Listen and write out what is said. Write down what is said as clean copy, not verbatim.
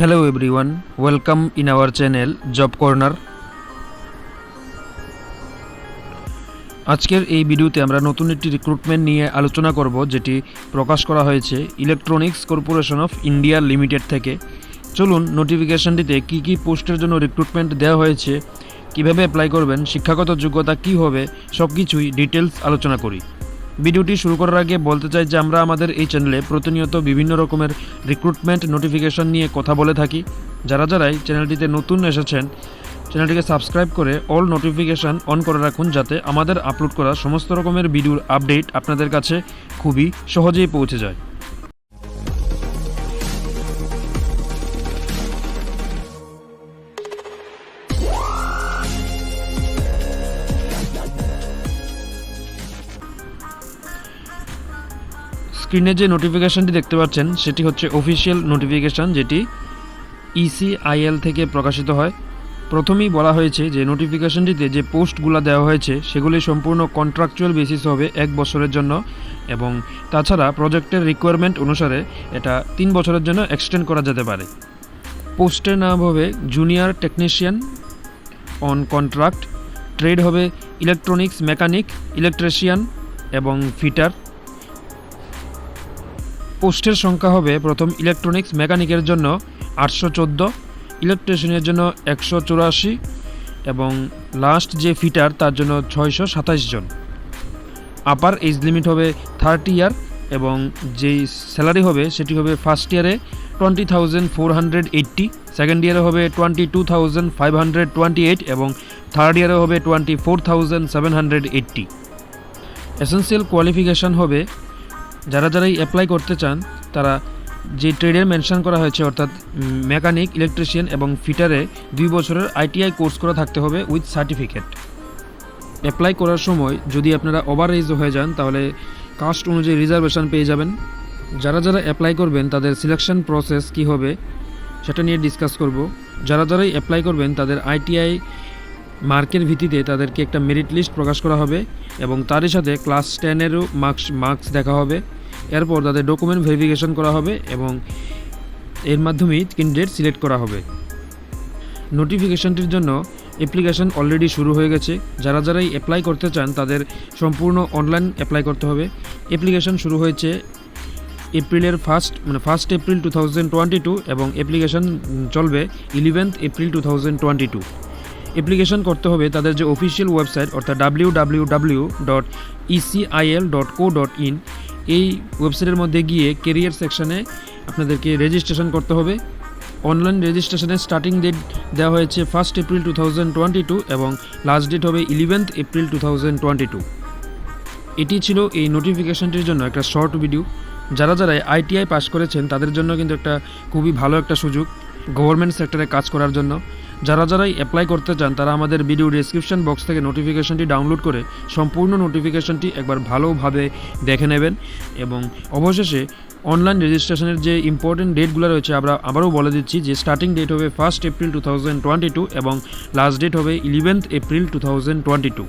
Hello everyone, welcome in our channel Job Corner. আজকের এই ভিডিওতে আমরা নতুন একটি রিক্রুটমেন্ট নিয়ে আলোচনা করব, যেটি প্রকাশ করা হয়েছে electronics corporation of India limited থেকে। চলুন নোটিফিকেশনটিতে কি কি পোস্টের জন্য রিক্রুটমেন্ট দেওয়া হয়েছে, কিভাবে অ্যাপ্লাই করবেন, শিক্ষাগত যোগ্যতা কি হবে, সব কিছুই ডিটেলস আলোচনা করি। ভিডিওটি শুরু করার আগে বলতে চাই যে আমরা আমাদের এই চ্যানেলে প্রতিনিয়ত বিভিন্ন রকমের রিক্রুটমেন্ট নোটিফিকেশন নিয়ে কথা বলে থাকি। যারাই চ্যানেলটিতে নতুন এসেছেন, চ্যানেলটিকে সাবস্ক্রাইব করে অল নোটিফিকেশান অন করে রাখুন, যাতে আমাদের আপলোড করা সমস্ত রকমের ভিডিওর আপডেট আপনাদের কাছে খুবই সহজেই পৌঁছে যায়। স্ক্রিনে যে নোটিফিকেশানটি দেখতে পাচ্ছেন সেটি হচ্ছে অফিসিয়াল নোটিফিকেশান, যেটি ECIL থেকে প্রকাশিত হয়। প্রথমেই বলা হয়েছে যে নোটিফিকেশনটিতে যে পোস্টগুলো দেওয়া হয়েছে সেগুলি সম্পূর্ণ কন্ট্রাকচুয়াল বেসিস হবে 1 বছরের জন্য, এবং তাছাড়া প্রজেক্টের রিকোয়ারমেন্ট অনুসারে এটা 3 বছরের জন্য এক্সটেন্ড করা যেতে পারে। পোস্টের নাম হবে junior technician on contract, trade হবে ইলেকট্রনিক্স মেকানিক, ইলেকট্রিশিয়ান এবং ফিটার। পোস্টের সংখ্যা হবে প্রথম ইলেকট্রনিক্স মেকানিকের জন্য 814, ইলেকট্রিশিয়ানের জন্য 184 এবং লাস্ট যে ফিটার তার জন্য 627 জন। আপার এজ লিমিট হবে 30 ইয়ার এবং যেই স্যালারি হবে সেটি হবে ফার্স্ট ইয়ারে 20,480, সেকেন্ড ইয়ারে হবে 22,528 এবং থার্ড ইয়ারে হবে 24,780। এসেনশিয়াল কোয়ালিফিকেশান হবে যারাই অ্যাপ্লাই করতে চান তারা যে ট্রেডের মেনশন করা হয়েছে, অর্থাৎ মেকানিক, ইলেকট্রিশিয়ান এবং ফিটারে 2 বছরের ITI কোর্স করা থাকতে হবে উইথ সার্টিফিকেট। অ্যাপ্লাই করার সময় যদি আপনারা ওভার এজ হয়ে যান তাহলে কাস্ট অনুযায়ী রিজার্ভেশন পেয়ে যাবেন। যারা অ্যাপ্লাই করবেন তাদের সিলেকশন প্রসেস কি হবে সেটা নিয়ে ডিসকাস করব। যারাই অ্যাপ্লাই করবেন তাদের ITI মার্কের ভিত্তিতে তাদেরকে একটা মেরিট লিস্ট প্রকাশ করা হবে এবং তারই সাথে ক্লাস 10-এরও মার্কস দেখা হবে। এরপর তাদের ডকুমেন্ট ভেরিফিকেশন করা হবে এবং এর মাধ্যমেই ক্যান্ডিডেট সিলেক্ট করা হবে। নোটিফিকেশনটির জন্য অ্যাপ্লিকেশন অলরেডি শুরু হয়ে গেছে। যারাই অ্যাপ্লাই করতে চান তাদের সম্পূর্ণ অনলাইন অ্যাপ্লাই করতে হবে। অ্যাপ্লিকেশন শুরু হয়েছে এপ্রিলের ফার্স্ট এপ্রিল 2022 এবং অ্যাপ্লিকেশন চলবে 11th এপ্রিল 2022। অ্যাপ্লিকেশন করতে হবে তাদের যে অফিসিয়াল ওয়েবসাইট, অর্থাৎ www.ecil.co.in, এই ওয়েবসাইটের মধ্যে গিয়ে কেরিয়ার সেকশনে আপনাদেরকে রেজিস্ট্রেশন করতে হবে। অনলাইন রেজিস্ট্রেশনের স্টার্টিং ডেট দেওয়া হয়েছে 1st এপ্রিল 2022 এবং লাস্ট ডেট হবে 11th এপ্রিল 2022। এটি ছিল এই নোটিফিকেশনটির জন্য একটা শর্ট ভিডিও। যারাই ITI পাস করেছেন তাদের জন্য কিন্তু একটা খুবই ভালো একটা সুযোগ গভর্নমেন্ট সেক্টরে কাজ করার জন্য। যারাই অ্যাপ্লাই করতে চান তারা আমাদের ভিডিও ডেসক্রিপশন বক্স থেকে নোটিফিকেশনটি ডাউনলোড করে সম্পূর্ণ নোটিফিকেশনটি একবার ভালোভাবে দেখে নেবেন। এবং অবশেষে অনলাইন রেজিস্ট্রেশনের যে ইম্পর্টেন্ট ডেটগুলো রয়েছে আবারও বলে দিচ্ছি যে স্টার্টিং ডেট হবে 1st এপ্রিল 2022 এবং লাস্ট ডেট হবে 11th এপ্রিল 2022।